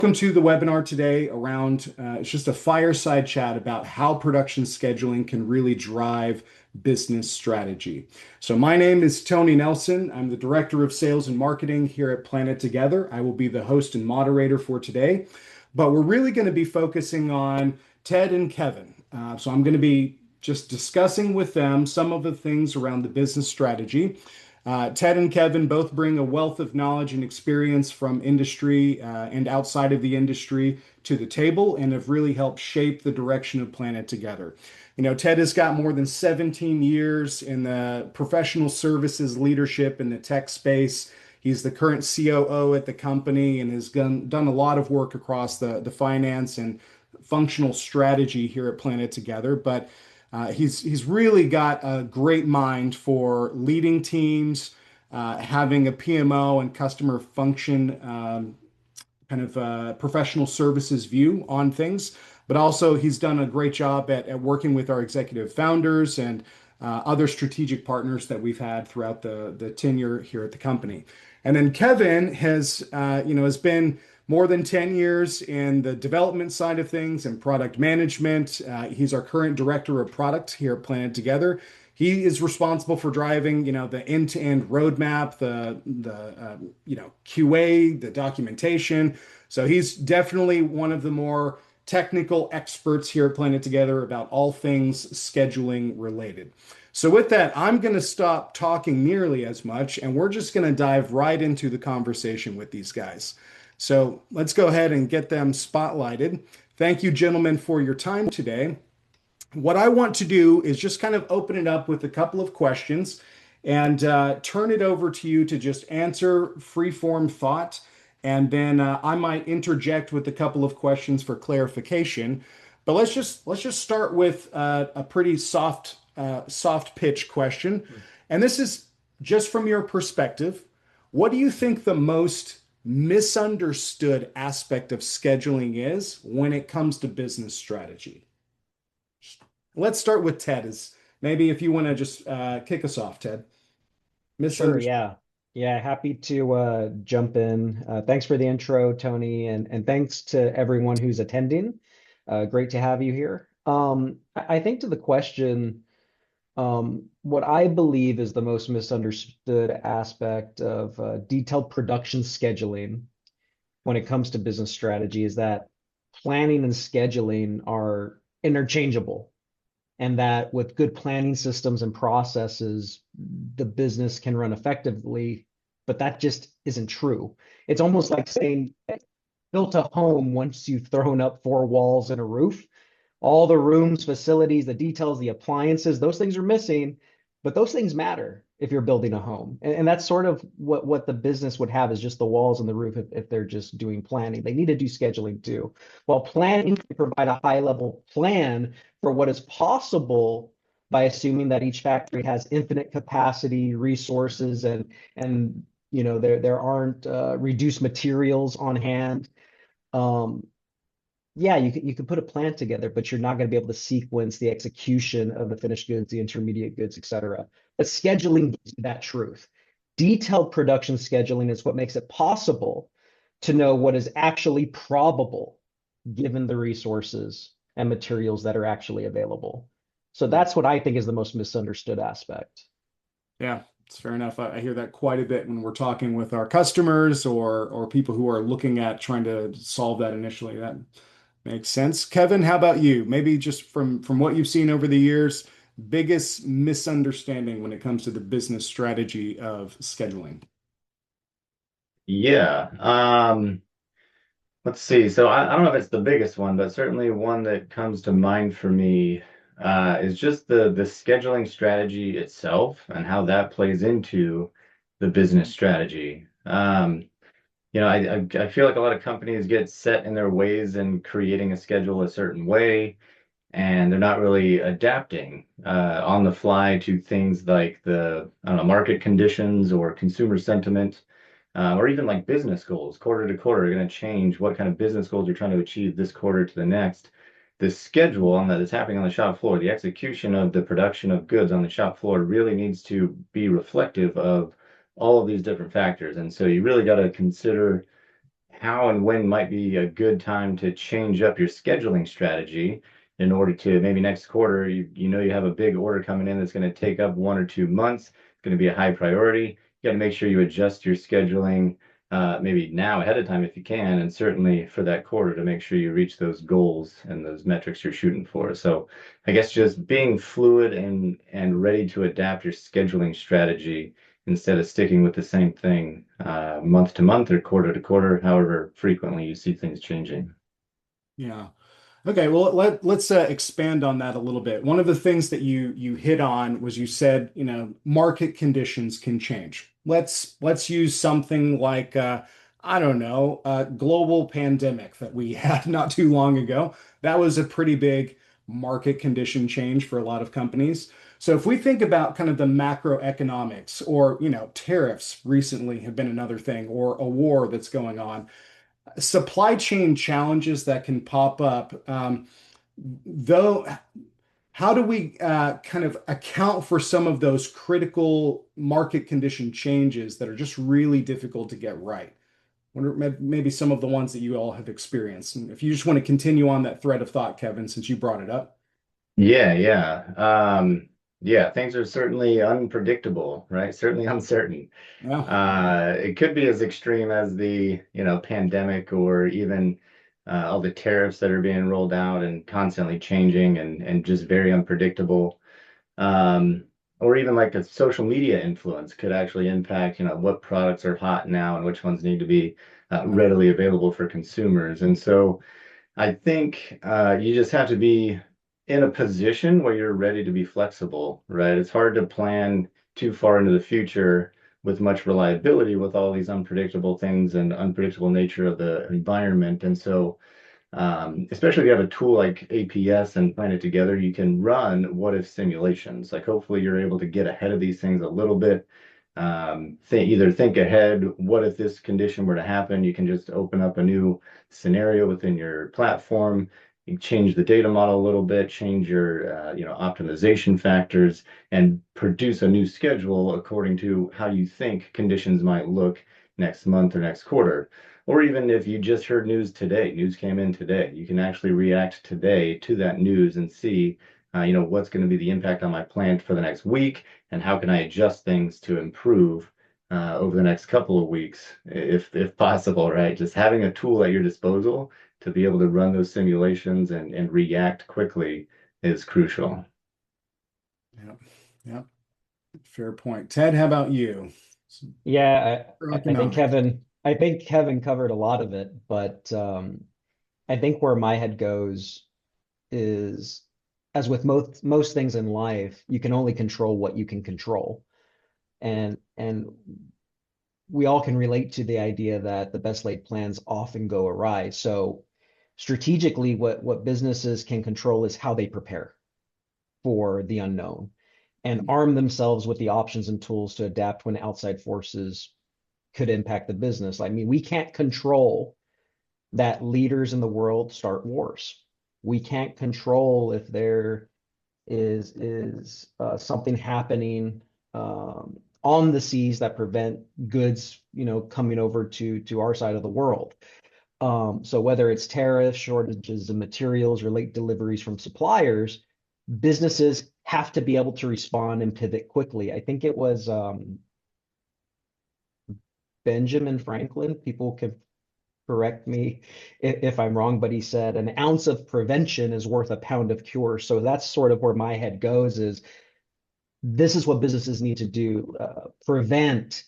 Welcome to the webinar today around, it's just a fireside chat about how production scheduling can really drive business strategy. So my name is Tony Nelson. I'm the Director of Sales and Marketing here at PlanetTogether. I will be the host and moderator for today, but we're really going to be focusing on Ted and Kevin. So I'm going to be just discussing with them some of the things around the business strategy. Ted and Kevin both bring a wealth of knowledge and experience from industry and outside of the industry to the table and have really helped shape the direction of PlanetTogether. You know, Ted has got more than 17 years in the professional services leadership in the tech space. He's the current COO at the company and has done a lot of work across the finance and functional strategy here at PlanetTogether. But he's really got a great mind for leading teams, having a PMO and customer function professional services view on things. But also, he's done a great job at working with our executive founders and other strategic partners that we've had throughout the tenure here at the company. And then Kevin has been more than 10 years in the development side of things and product management. He's our current director of product here at PlanetTogether. He is responsible for driving, the end-to-end roadmap, the QA, the documentation. So he's definitely one of the more technical experts here at PlanetTogether about all things scheduling related. So with that, I'm going to stop talking nearly as much, and we're just going to dive right into the conversation with these guys. So let's go ahead and get them spotlighted. Thank you, gentlemen, for your time today. What I want to do is just kind of open it up with a couple of questions and turn it over to you to just answer free-form thought. And then I might interject with a couple of questions for clarification. But let's just start with a pretty soft pitch question. And this is just from your perspective. What do you think the most misunderstood aspect of scheduling is when it comes to business strategy? Let's start with Ted. Is maybe if you want to just kick us off, Ted. Sure, Misunderstood. yeah. Yeah, happy to jump in. Thanks for the intro, Tony, and thanks to everyone who's attending. Great to have you here. I think to the question, what I believe is the most misunderstood aspect of detailed production scheduling when it comes to business strategy is that planning and scheduling are interchangeable, and that with good planning systems and processes, the business can run effectively, but that just isn't true. It's almost like saying built a home once you've thrown up four walls and a roof. All the rooms, facilities, the details, the appliances, those things are missing, but those things matter if you're building a home. And that's sort of what the business would have, is just the walls and the roof if they're just doing planning. They need to do scheduling too. While planning can provide a high level plan for what is possible by assuming that each factory has infinite capacity, resources, and there aren't reduced materials on hand. Yeah, you can put a plan together, but you're not going to be able to sequence the execution of the finished goods, the intermediate goods, etc. But scheduling gives you that truth. Detailed production scheduling is what makes it possible to know what is actually probable given the resources and materials that are actually available. So that's what I think is the most misunderstood aspect. Yeah, it's fair enough. I hear that quite a bit when we're talking with our customers or people who are looking at trying to solve that initially. That makes sense. Kevin, how about you? Maybe just from what you've seen over the years, biggest misunderstanding when it comes to the business strategy of scheduling. Yeah. Let's see. So I don't know if it's the biggest one, but certainly one that comes to mind for me is just the scheduling strategy itself and how that plays into the business strategy. I feel like a lot of companies get set in their ways in creating a schedule a certain way, and they're not really adapting on the fly to things like the, I don't know, market conditions or consumer sentiment, or even like business goals. Quarter to quarter are going to change what kind of business goals you're trying to achieve this quarter to the next. The schedule on that is happening on the shop floor, the execution of the production of goods on the shop floor really needs to be reflective of all of these different factors. And so you really got to consider how and when might be a good time to change up your scheduling strategy in order to maybe next quarter, you know you have a big order coming in that's going to take up 1 or 2 months. It's going to be a high priority. You got to make sure you adjust your scheduling maybe now ahead of time if you can, and certainly for that quarter to make sure you reach those goals and those metrics you're shooting for. So I guess just being fluid and ready to adapt your scheduling strategy instead of sticking with the same thing month to month or quarter to quarter, however frequently you see things changing. Yeah. Okay, well let's expand on that a little bit. One of the things that you hit on was you said, market conditions can change. Let's use something like I don't know, a global pandemic that we had not too long ago. That was a pretty big market condition change for a lot of companies. So if we think about kind of the macroeconomics or, tariffs recently have been another thing, or a war that's going on, supply chain challenges that can pop up. Though, how do we kind of account for some of those critical market condition changes that are just really difficult to get right? Wonder maybe some of the ones that you all have experienced. And if you just want to continue on that thread of thought, Kevin, since you brought it up. Yeah, yeah. Yeah, things are certainly unpredictable, right? Certainly uncertain. Yeah. It could be as extreme as the, pandemic or even all the tariffs that are being rolled out and constantly changing and just very unpredictable. Um, or even like a social media influence could actually impact, what products are hot now and which ones need to be Yeah. readily available for consumers. And so I think you just have to be in a position where you're ready to be flexible, right? It's hard to plan too far into the future with much reliability with all these unpredictable things and unpredictable nature of the environment. And so especially if you have a tool like APS and PlanetTogether, you can run what if simulations. Like hopefully you're able to get ahead of these things a little bit. Either think ahead, what if this condition were to happen? You can just open up a new scenario within your platform. You change the data model a little bit, change your optimization factors, and produce a new schedule according to how you think conditions might look next month or next quarter. Or even if you just heard news today, news came in today, you can actually react today to that news and see, what's going to be the impact on my plant for the next week, and how can I adjust things to improve over the next couple of weeks, if possible, right? Just having a tool at your disposal to be able to run those simulations and react quickly is crucial. Yeah. Yeah. Fair point. Ted, how about you? Yeah, Economics. I think Kevin covered a lot of it, but I think where my head goes is, as with most things in life, you can only control what you can control. And we all can relate to the idea that the best laid plans often go awry. So strategically, what businesses can control is how they prepare for the unknown and arm themselves with the options and tools to adapt when outside forces could impact the business. I mean, we can't control that leaders in the world start wars. We can't control if there is something happening on the seas that prevent goods, coming over to our side of the world. So whether it's tariffs, shortages of materials, or late deliveries from suppliers, businesses have to be able to respond and pivot quickly. I think it was Benjamin Franklin. People can correct me if I'm wrong, but he said an ounce of prevention is worth a pound of cure. So that's sort of where my head goes, is this is what businesses need to do. Prevent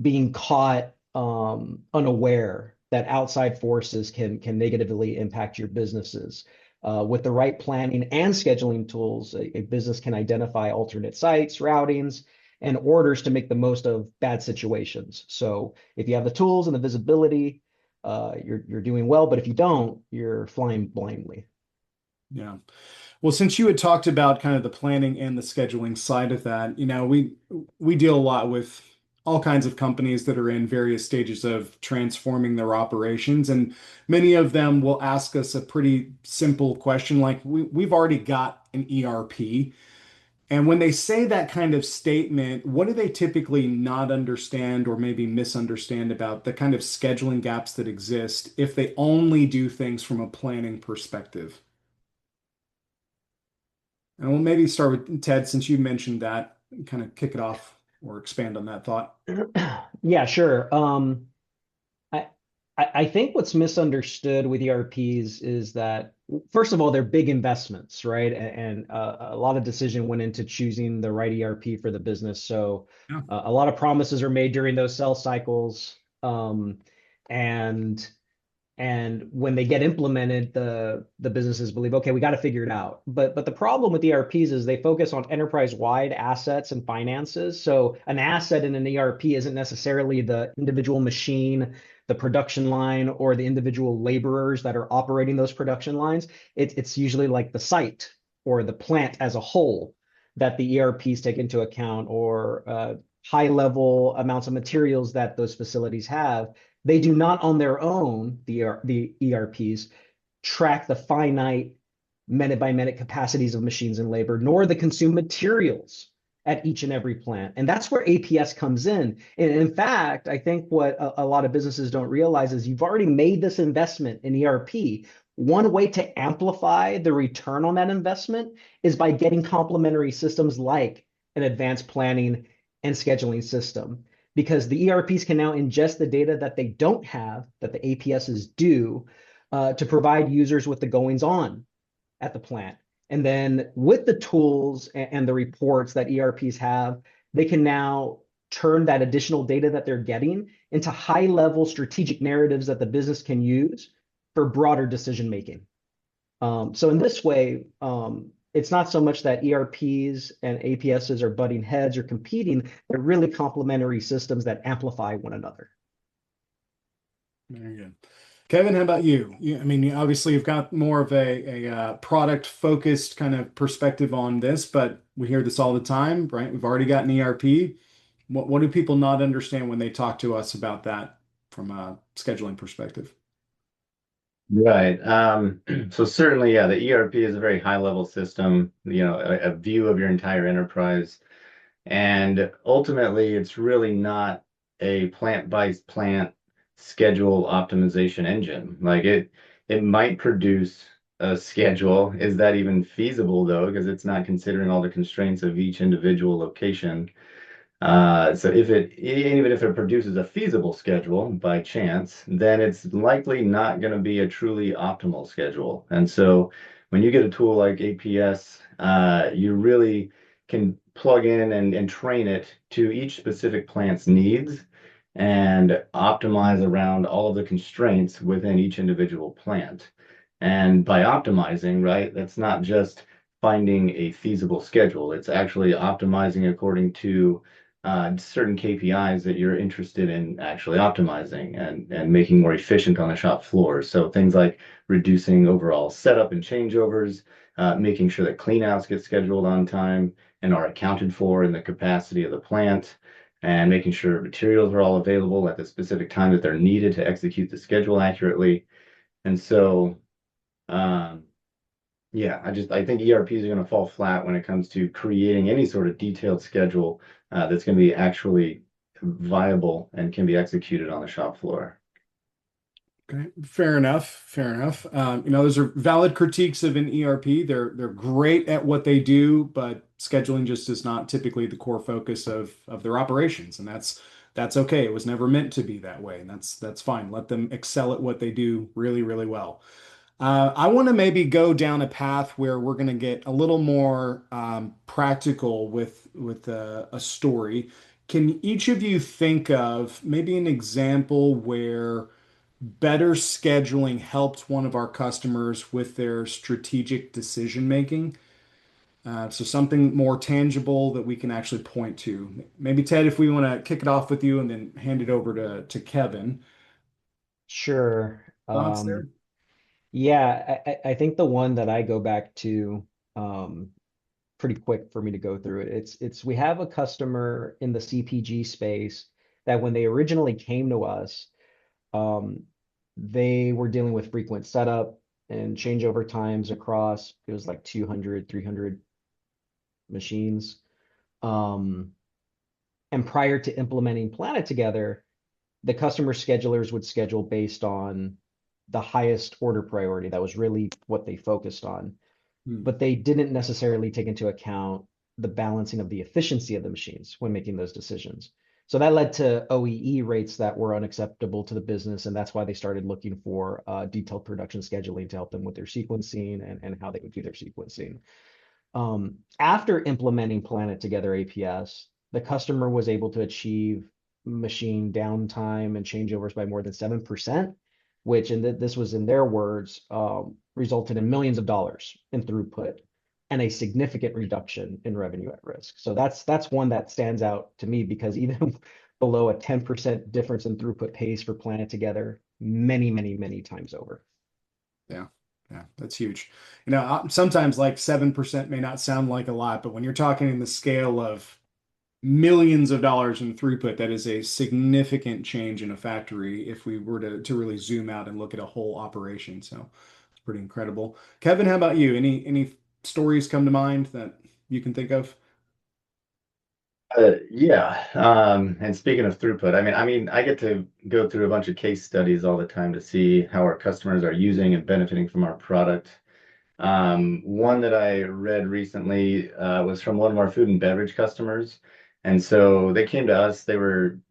being caught unaware that outside forces can negatively impact your businesses. With the right planning and scheduling tools, a business can identify alternate sites, routings, and orders to make the most of bad situations. So if you have the tools and the visibility, you're doing well. But if you don't, you're flying blindly. Yeah. Well, since you had talked about kind of the planning and the scheduling side of that, we deal a lot with all kinds of companies that are in various stages of transforming their operations, and many of them will ask us a pretty simple question like, we've already got an ERP. And when they say that kind of statement, what do they typically not understand or maybe misunderstand about the kind of scheduling gaps that exist if they only do things from a planning perspective? And we'll maybe start with Ted, since you mentioned that, kind of kick it off or expand on that thought. Yeah, sure. I, I think what's misunderstood with ERPs is that, first of all, they're big investments, right? And a lot of decision went into choosing the right ERP for the business. So Yeah. a lot of promises are made during those sales cycles. And and when they get implemented, the businesses believe, okay, we got to figure it out. But the problem with ERPs is they focus on enterprise-wide assets and finances. So an asset in an ERP isn't necessarily the individual machine, the production line, or the individual laborers that are operating those production lines. It's usually like the site or the plant as a whole that the ERPs take into account, or high level amounts of materials that those facilities have. They do not on their own, the ERPs, track the finite minute by minute capacities of machines and labor, nor the consumed materials at each and every plant. And that's where APS comes in. And in fact, I think what a lot of businesses don't realize is you've already made this investment in ERP. One way to amplify the return on that investment is by getting complementary systems like an advanced planning and scheduling system, because the ERPs can now ingest the data that they don't have, that the APSs do, to provide users with the goings on at the plant. And then with the tools and the reports that ERPs have, they can now turn that additional data that they're getting into high level strategic narratives that the business can use for broader decision making. So in this way, it's not so much that ERPs and APSs are butting heads or competing. They're really complementary systems that amplify one another. Very good. Kevin, how about you? I mean, obviously you've got more of a product focused kind of perspective on this, but we hear this all the time, right? We've already got an ERP. What do people not understand when they talk to us about that from a scheduling perspective? Right. So certainly, yeah, the ERP is a very high level system, a view of your entire enterprise. And ultimately, it's really not a plant by plant schedule optimization engine. Like it might produce a schedule. Is that even feasible though? Because it's not considering all the constraints of each individual location. So even if it produces a feasible schedule by chance, then it's likely not going to be a truly optimal schedule. And so when you get a tool like APS, you really can plug in and train it to each specific plant's needs and optimize around all of the constraints within each individual plant. And by optimizing, right, that's not just finding a feasible schedule. It's actually optimizing according to certain KPIs that you're interested in actually optimizing and making more efficient on the shop floor. So things like reducing overall setup and changeovers, making sure that cleanouts get scheduled on time and are accounted for in the capacity of the plant, and making sure materials are all available at the specific time that they're needed to execute the schedule accurately. And so, um, yeah, I think ERPs are going to fall flat when it comes to creating any sort of detailed schedule that's going to be actually viable and can be executed on the shop floor. Okay, fair enough. Fair enough. Those are valid critiques of an ERP. They're great at what they do, but scheduling just is not typically the core focus of their operations, and that's okay. It was never meant to be that way, and that's fine. Let them excel at what they do really, really well. I want to maybe go down a path where we're going to get a little more practical with a story. Can each of you think of maybe an example where better scheduling helped one of our customers with their strategic decision making? So something more tangible that we can actually point to. Maybe Ted, if we want to kick it off with you and then hand it over to Kevin. Sure. Thoughts there? Yeah, I think the one that I go back to, um, pretty quick for me to go through it. It's we have a customer in the CPG space that when they originally came to us, um, they were dealing with frequent setup and changeover times across, it was like 200, 300 machines. Um, and prior to implementing PlanetTogether, the customer schedulers would schedule based on the highest order priority. That was really what they focused on. Hmm. But they didn't necessarily take into account the balancing of the efficiency of the machines when making those decisions. So that led to OEE rates that were unacceptable to the business, and that's why they started looking for detailed production scheduling to help them with their sequencing and how they would do their sequencing. After implementing PlanetTogether APS, the customer was able to achieve machine downtime and changeovers by more than 7%, which, and this was in their words, resulted in millions of dollars in throughput and a significant reduction in revenue at risk. So that's one that stands out to me because even below a 10% difference in throughput pays for PlanetTogether many, many, many times over. Yeah. Yeah, that's huge. Sometimes like 7% may not sound like a lot, but when you're talking in the scale of millions of dollars in throughput, that is a significant change in a factory if we were to really zoom out and look at a whole operation. So it's pretty incredible. Kevin, how about you? Any stories come to mind that you can think of? Yeah. And speaking of throughput, I get to go through a bunch of case studies all the time to see how our customers are using and benefiting from our product. One that I read recently was from one of our food and beverage customers. And so they came to us, they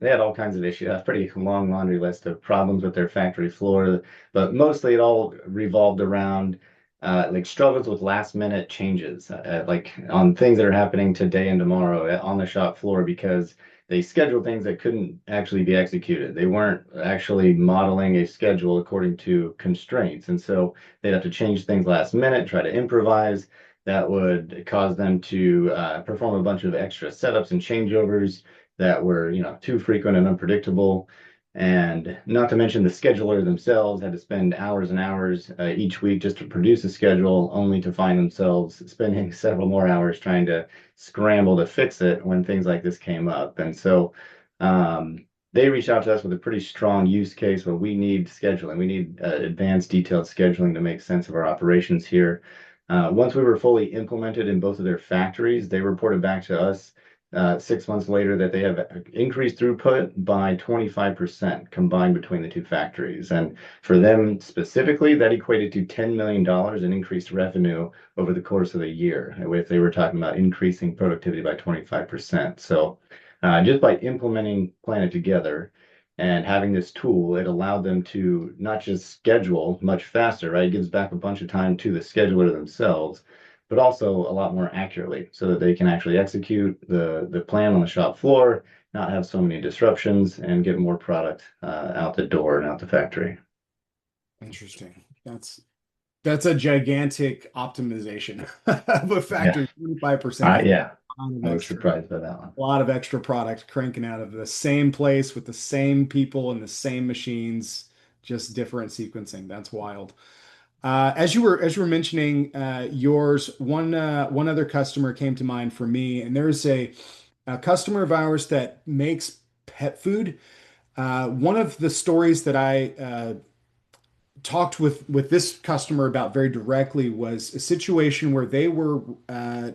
had all kinds of issues, a pretty long laundry list of problems with their factory floor, but mostly it all revolved around like struggles with last minute changes, like on things that are happening today and tomorrow on the shop floor because they scheduled things that couldn't actually be executed. They weren't actually modeling a schedule according to constraints. And so they'd have to change things last minute, try to improvise. That would cause them to perform a bunch of extra setups and changeovers that were, too frequent and unpredictable. And not to mention the scheduler themselves had to spend hours and hours each week just to produce a schedule, only to find themselves spending several more hours trying to scramble to fix it when things like this came up. And so they reached out to us with a pretty strong use case where we need scheduling. We need advanced detailed scheduling to make sense of our operations here. Once we were fully implemented in both of their factories, they reported back to us 6 months later that they have increased throughput by 25% combined between the two factories. And for them specifically, that equated to $10 million in increased revenue over the course of the year, if they were talking about increasing productivity by 25%. So just by implementing PlanetTogether and having this tool, it allowed them to not just schedule much faster, right? It gives back a bunch of time to the scheduler themselves, but also a lot more accurately so that they can actually execute the plan on the shop floor, not have so many disruptions, and get more product out the door and out the factory. Interesting. That's a gigantic optimization of a Yeah. factory, 25%. That's Yeah. a lot of I was extra, surprised by that one. a lot of extra product cranking out of the same place with the same people and the same machines, just different sequencing. That's wild. As you were mentioning yours, one other customer came to mind for me, and there's a customer of ours that makes pet food. One of the stories that I talked with this customer about very directly was a situation where they were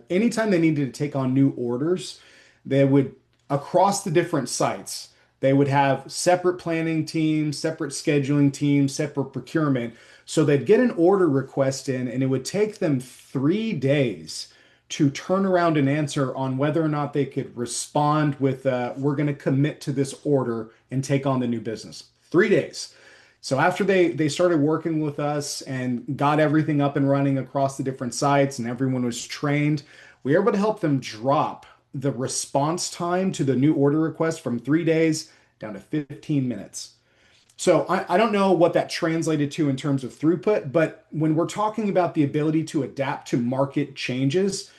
anytime they needed to take on new orders, they would across the different sites, they would have separate planning teams, separate scheduling teams, separate procurement. So they'd get an order request in, and it would take them 3 days to turn around and answer on whether or not they could respond with we're going to commit to this order and take on the new business. 3 days. So after they started working with us and got everything up and running across the different sites and everyone was trained, we were able to help them drop the response time to the new order request from 3 days down to 15 minutes. So I don't know what that translated to in terms of throughput, but when we're talking about the ability to adapt to market changes,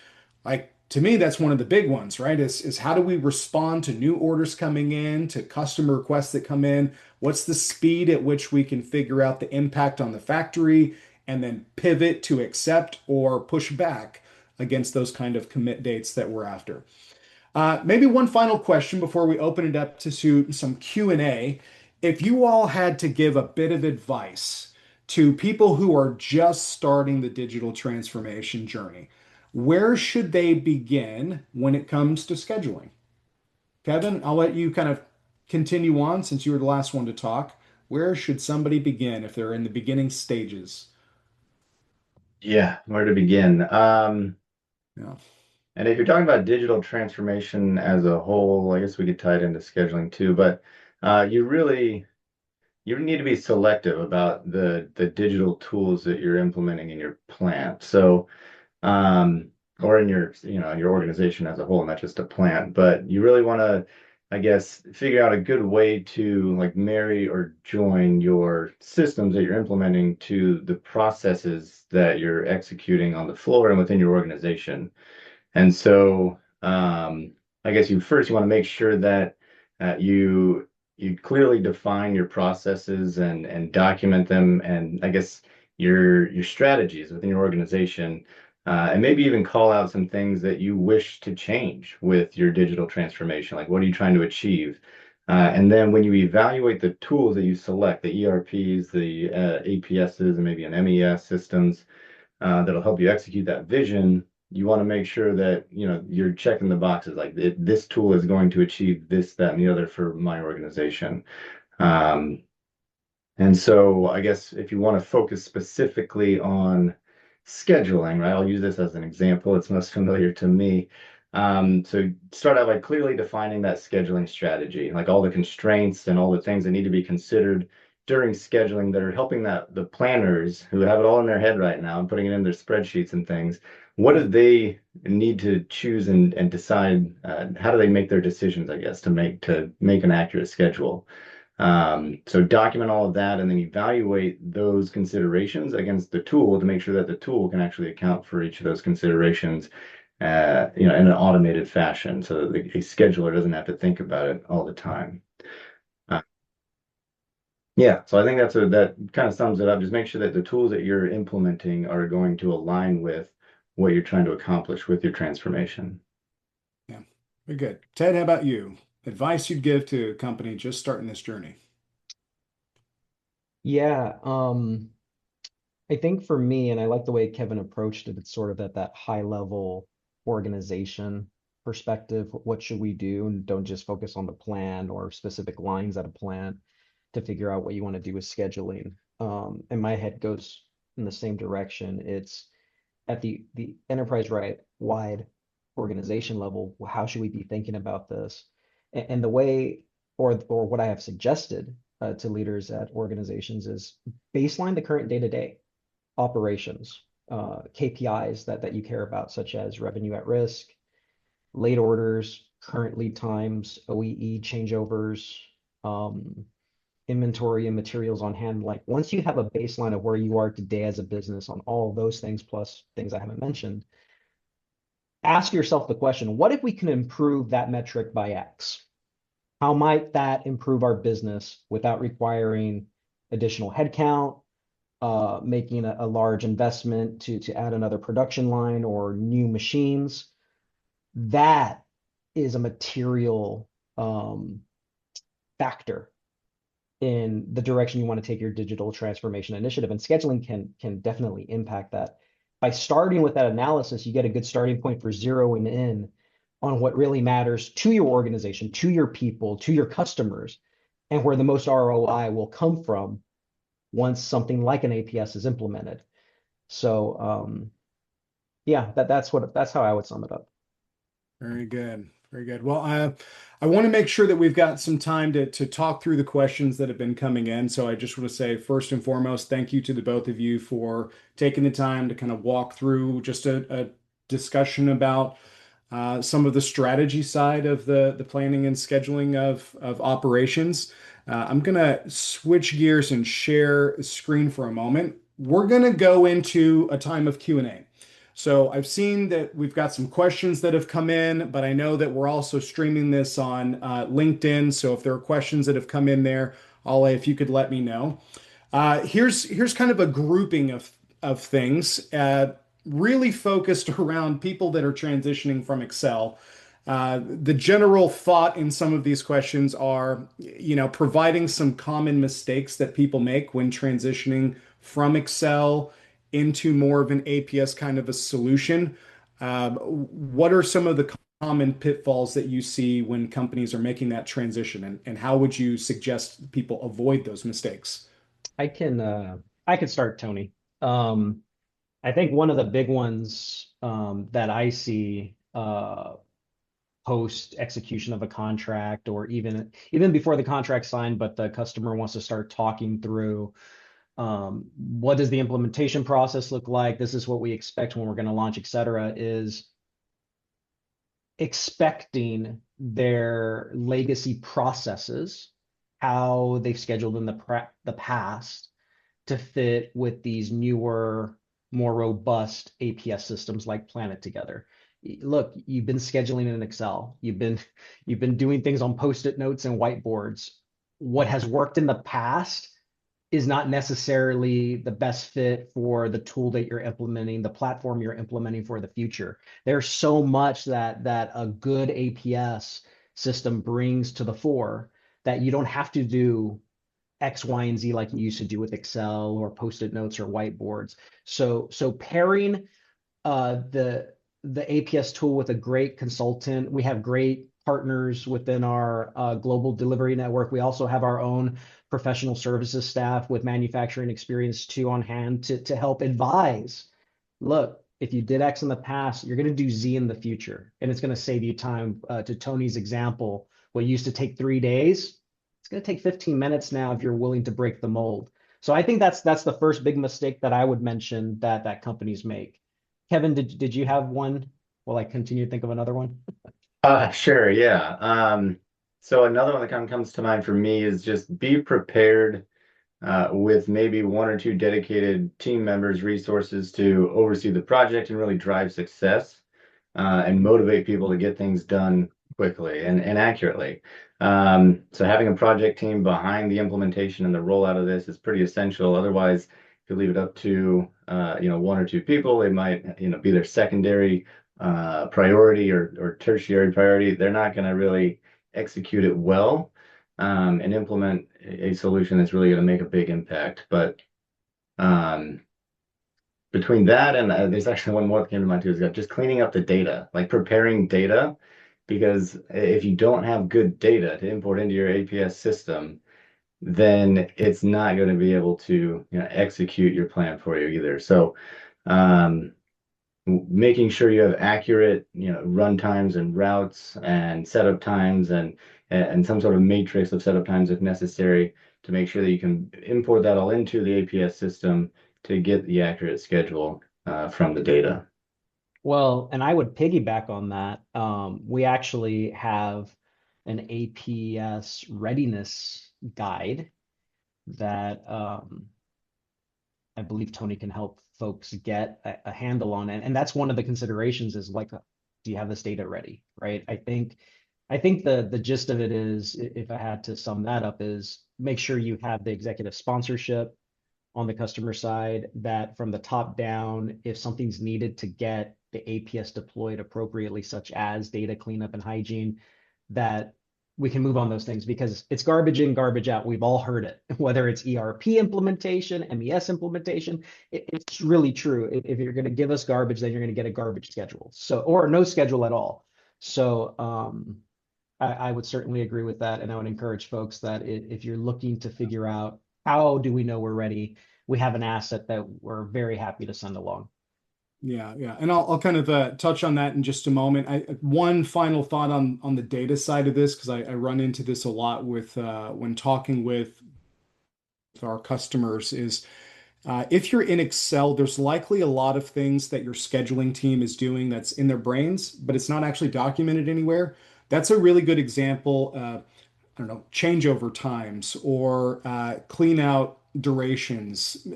like to me, that's one of the big ones, right? Is how do we respond to new orders coming in, to customer requests that come in? What's the speed at which we can figure out the impact on the factory and then pivot to accept or push back against those kind of commit dates that we're after? Maybe one final question before we open it up to some Q&A. If you all had to give a bit of advice to people who are just starting the digital transformation journey, Where should they begin when it comes to scheduling? Kevin, I'll let you kind of continue on since you were the last one to talk. Where should somebody begin if they're in the beginning stages? Yeah, where to begin? Yeah. And if you're talking about digital transformation as a whole, I guess we could tie it into scheduling too, but you really you need to be selective about the digital tools that you're implementing in your plant. So um, or in your, in your organization as a whole, not just a plant. But you really want to, I guess, figure out a good way to like marry or join your systems that you're implementing to the processes that you're executing on the floor and within your organization. And so, I guess you want to make sure that you clearly define your processes and document them, and I guess your strategies within your organization, and maybe even call out some things that you wish to change with your digital transformation. Like, what are you trying to achieve? And then when you evaluate the tools that you select, the ERPs, the APSs, and maybe an MES systems that'll help you execute that vision, you want to make sure that you're checking the boxes like this tool is going to achieve this, that, and the other for my organization. Um, and so I guess if you want to focus specifically on scheduling, right? I'll use this as an example. It's most familiar to me. So start out by clearly defining that scheduling strategy, like all the constraints and all the things that need to be considered during scheduling that are helping the planners who have it all in their head right now and putting it in their spreadsheets and things. What do they need to choose and decide? How do they make their decisions, I guess, to make an accurate schedule? So document all of that and then evaluate those considerations against the tool to make sure that the tool can actually account for each of those considerations, in an automated fashion so that a scheduler doesn't have to think about it all the time. Uh, yeah, so I think that kind of sums it up. Just make sure that the tools that you're implementing are going to align with what you're trying to accomplish with your transformation. Yeah. Very good. Ted, how about you? Advice you'd give to a company just starting this journey? Yeah, I think for me, and I like the way Kevin approached it, it's sort of at that high level organization perspective. What should we do? And don't just focus on the plan or specific lines at a plan to figure out what you want to do with scheduling. And my head goes in the same direction. It's at the enterprise right wide organization level. How should we be thinking about this? And the way, or what I have suggested to leaders at organizations is baseline the current day to day operations, KPIs that you care about, such as revenue at risk, late orders, current lead times, OEE changeovers, um, inventory and materials on hand. Like once you have a baseline of where you are today as a business on all of those things, plus things I haven't mentioned, ask yourself the question, what if we can improve that metric by X? How might that improve our business without requiring additional headcount, making a large investment to add another production line or new machines? That is a material factor in the direction you want to take your digital transformation initiative. And scheduling can definitely impact that. By starting with that analysis, you get a good starting point for zeroing in on what really matters to your organization, to your people, to your customers, and where the most ROI will come from once something like an APS is implemented. So yeah, that's how I would sum it up. Very good. Very good. Well, I want to make sure that we've got some time to talk through the questions that have been coming in. So I just want to say, first and foremost, thank you to the both of you for taking the time to kind of walk through just a discussion about some of the strategy side of the planning and scheduling of operations. I'm going to switch gears and share screen for a moment. We're going to go into a time of Q&A. So I've seen that we've got some questions that have come in, but I know that we're also streaming this on LinkedIn. So if there are questions that have come in there, Ollie, if you could let me know. Here's kind of a grouping of things, really focused around people that are transitioning from Excel. The general thought in some of these questions are, providing some common mistakes that people make when transitioning from Excel into more of an APS kind of a solution. What are some of the common pitfalls that you see when companies are making that transition, and how would you suggest people avoid those mistakes? I can I can start, Tony. Um, I think one of the big ones that I see post execution of a contract, or even before the contract signed, but the customer wants to start talking through what does the implementation process look like? This is what we expect when we're going to launch, et cetera, is expecting their legacy processes, how they've scheduled in the past, to fit with these newer, more robust APS systems like PlanetTogether. Look, you've been scheduling in Excel. You've been doing things on post-it notes and whiteboards. What has worked in the past is not necessarily the best fit for the tool that you're implementing, the platform you're implementing for the future. There's so much that a good APS system brings to the fore that you don't have to do X, Y, and Z like you used to do with Excel or post-it notes or whiteboards. So pairing the APS tool with a great consultant. We have great partners within our global delivery network. We also have our own professional services staff with manufacturing experience too on hand to help advise. Look, if you did X in the past, you're going to do Z in the future, and it's going to save you time. To Tony's example, what used to take 3 days, it's going to take 15 minutes now if you're willing to break the mold. So I think that's the first big mistake that I would mention that companies make. Kevin, did you have one? While I continue to think of another one? Sure, yeah. So another one that kind of comes to mind for me is just be prepared with maybe one or two dedicated team members, resources to oversee the project and really drive success and motivate people to get things done quickly and accurately. So having a project team behind the implementation and the rollout of this is pretty essential. Otherwise, if you leave it up to one or two people, they might be their secondary priority or tertiary priority. They're not going to really execute it well and implement a solution that's really going to make a big impact. But um, between that and there's actually one more that came to mind too, is just cleaning up the data, like preparing data, because if you don't have good data to import into your APS system, then it's not going to be able to execute your plan for you either. So um, making sure you have accurate, run times and routes and setup times and some sort of matrix of setup times if necessary to make sure that you can import that all into the APS system to get the accurate schedule from the data. Well, and I would piggyback on that. We actually have an APS readiness guide that I believe Tony can help folks get a handle on it. And that's one of the considerations is like, do you have this data ready, right? I think the gist of it is, if I had to sum that up, is make sure you have the executive sponsorship on the customer side, that from the top down, if something's needed to get the APS deployed appropriately, such as data cleanup and hygiene, that we can move on those things, because it's garbage in, garbage out. We've all heard it, whether it's ERP implementation, MES implementation. It's really true. If you're going to give us garbage, then you're going to get a garbage schedule. So, or no schedule at all. So, I would certainly agree with that. And I would encourage folks that if you're looking to figure out how do we know we're ready, we have an asset that we're very happy to send along. Yeah, yeah, and I'll kind of touch on that in just a moment. One final thought on the data side of this, because I run into this a lot with when talking with our customers, is if you're in Excel, there's likely a lot of things that your scheduling team is doing that's in their brains, but it's not actually documented anywhere. That's a really good example. I don't know, changeover times or clean out durations,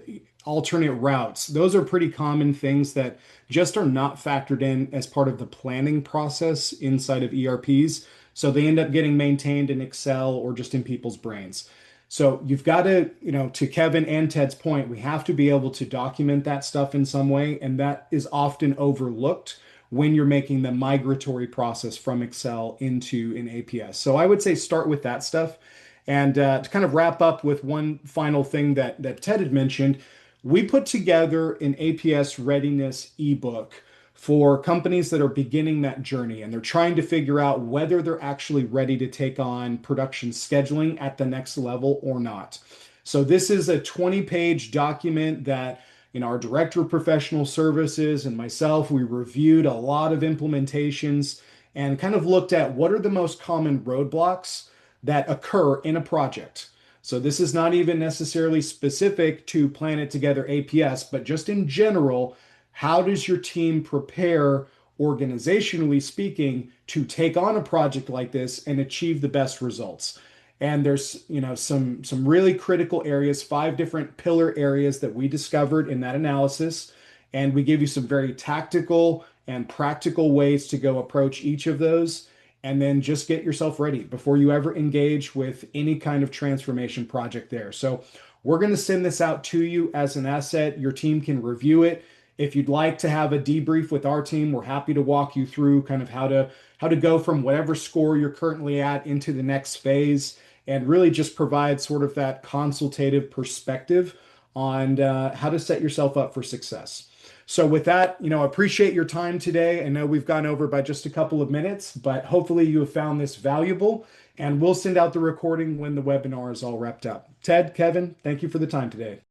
alternate routes. Those are pretty common things that just are not factored in as part of the planning process inside of ERPs. So they end up getting maintained in Excel or just in people's brains. So you've got to, to Kevin and Ted's point, we have to be able to document that stuff in some way. And that is often overlooked when you're making the migratory process from Excel into an APS. So I would say start with that stuff. And to kind of wrap up with one final thing that Ted had mentioned, we put together an APS readiness ebook for companies that are beginning that journey and they're trying to figure out whether they're actually ready to take on production scheduling at the next level or not. So this is a 20-page document that our director of professional services and myself, we reviewed a lot of implementations and kind of looked at what are the most common roadblocks that occur in a project. So this is not even necessarily specific to PlanetTogether APS, but just in general, how does your team prepare, organizationally speaking, to take on a project like this and achieve the best results? And there's, some really critical areas, 5 different pillar areas that we discovered in that analysis. And we give you some very tactical and practical ways to go approach each of those. And then just get yourself ready before you ever engage with any kind of transformation project there. So we're going to send this out to you as an asset. Your team can review it. If you'd like to have a debrief with our team, we're happy to walk you through kind of how to go from whatever score you're currently at into the next phase and really just provide sort of that consultative perspective on how to set yourself up for success. So with that, I appreciate your time today. I know we've gone over by just a couple of minutes, but hopefully you have found this valuable, and we'll send out the recording when the webinar is all wrapped up. Ted, Kevin, thank you for the time today.